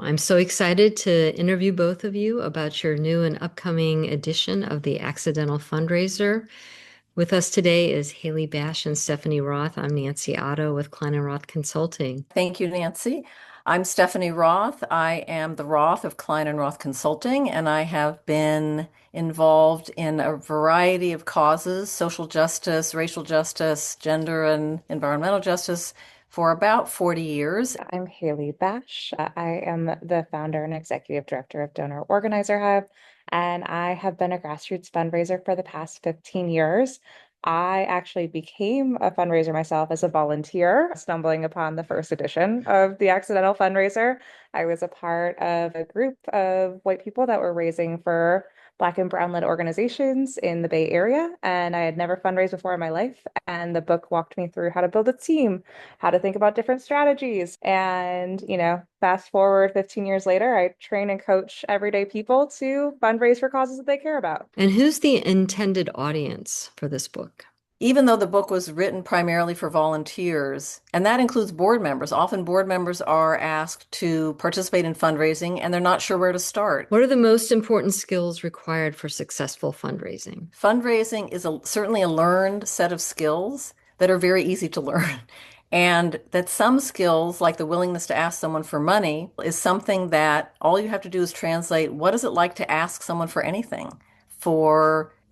I'm so excited to interview both of you about your new and upcoming edition of the Accidental Fundraiser. With us today is Haley Bash and Stephanie Roth. I'm Nancy Otto with Klein and Roth Consulting. Thank you, Nancy. I'm Stephanie Roth. I am the Roth of Klein and Roth Consulting, and I have been involved in a variety of causes, social justice, racial justice, gender and environmental justice, for about 40 years. I'm Haley Bash. I am the founder and executive director of Donor Organizer Hub, and I have been a grassroots fundraiser for the past 15 years. I actually became a fundraiser myself as a volunteer, stumbling upon the first edition of the Accidental Fundraiser. I was a part of a group of white people that were raising for Black and brown-led organizations in the Bay Area, and I had never fundraised before in my life. And the book walked me through how to build a team, how to think about different strategies. And, fast forward 15 years later, I train and coach everyday people to fundraise for causes that they care about. And who's the intended audience for this book? Even though the book was written primarily for volunteers, and that includes board members, often board members are asked to participate in fundraising and they're not sure where to start. What are the most important skills required for successful fundraising? Fundraising is certainly a learned set of skills that are very easy to learn. And that some skills, like the willingness to ask someone for money, is something that all you have to do is translate what is it like to ask someone for anything,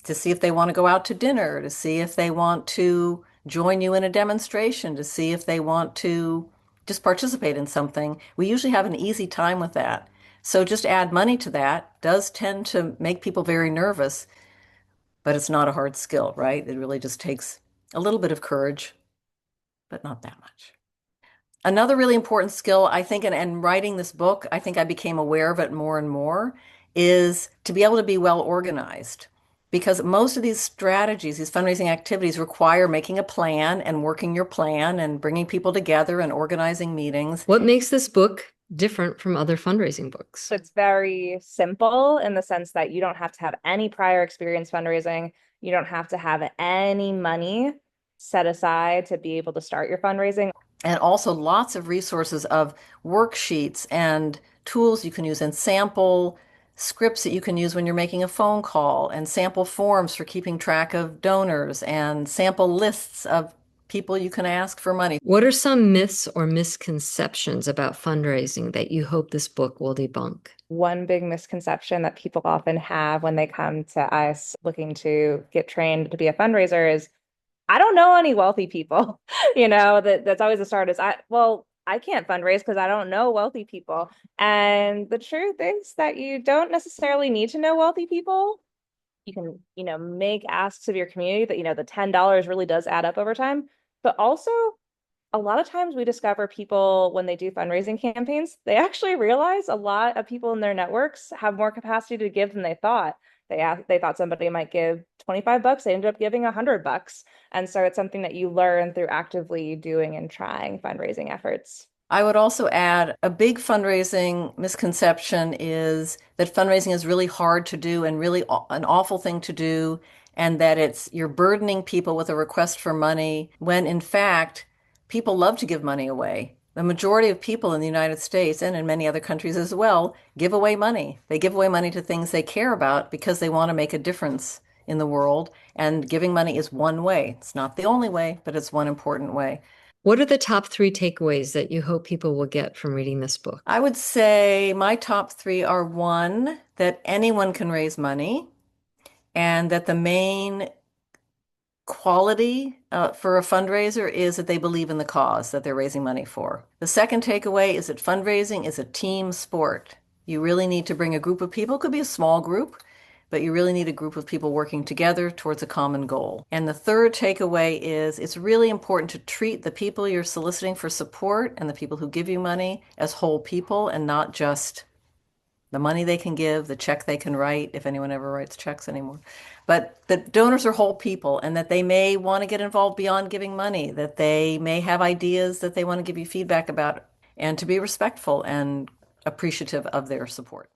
to see if they want to go out to dinner, to see if they want to join you in a demonstration, to see if they want to just participate in something. We usually have an easy time with that. So just add money to that does tend to make people very nervous, but it's not a hard skill, right? It really just takes a little bit of courage, but not that much. Another really important skill, I think, and writing this book, I think I became aware of it more and more, is to be able to be well organized. Because most of these strategies, these fundraising activities require making a plan and working your plan and bringing people together and organizing meetings. What makes this book different from other fundraising books? It's very simple in the sense that you don't have to have any prior experience fundraising. You don't have to have any money set aside to be able to start your fundraising. And also lots of resources of worksheets and tools you can use and sample scripts that you can use when you're making a phone call and sample forms for keeping track of donors and sample lists of people you can ask for money. What are some myths or misconceptions about fundraising that you hope this book will debunk? One big misconception that people often have when they come to us looking to get trained to be a fundraiser is, I don't know any wealthy people. That's always the start is I can't fundraise because I don't know wealthy people. And the truth is that you don't necessarily need to know wealthy people. You can, make asks of your community that, the $10 really does add up over time. But also, a lot of times we discover people when they do fundraising campaigns, they actually realize a lot of people in their networks have more capacity to give than they thought. They thought somebody might give $25, they ended up giving $100. And so it's something that you learn through actively doing and trying fundraising efforts. I would also add a big fundraising misconception is that fundraising is really hard to do and really an awful thing to do, and that you're burdening people with a request for money when in fact people love to give money away. The majority of people in the United States and in many other countries as well give away money. They give away money to things they care about because they want to make a difference in the world, and giving money is one way. It's not the only way, but it's one important way. What are the top 3 takeaways that you hope people will get from reading this book? I would say my top three are: one, that anyone can raise money, and that the main quality for a fundraiser is that they believe in the cause that they're raising money for. The second takeaway is that fundraising is a team sport. You really need to bring a group of people. It could be a small group, but you really need a group of people working together towards a common goal. And the third takeaway is it's really important to treat the people you're soliciting for support and the people who give you money as whole people and not just the money they can give, the check they can write, if anyone ever writes checks anymore. But that donors are whole people and that they may want to get involved beyond giving money, that they may have ideas that they want to give you feedback about, and to be respectful and appreciative of their support.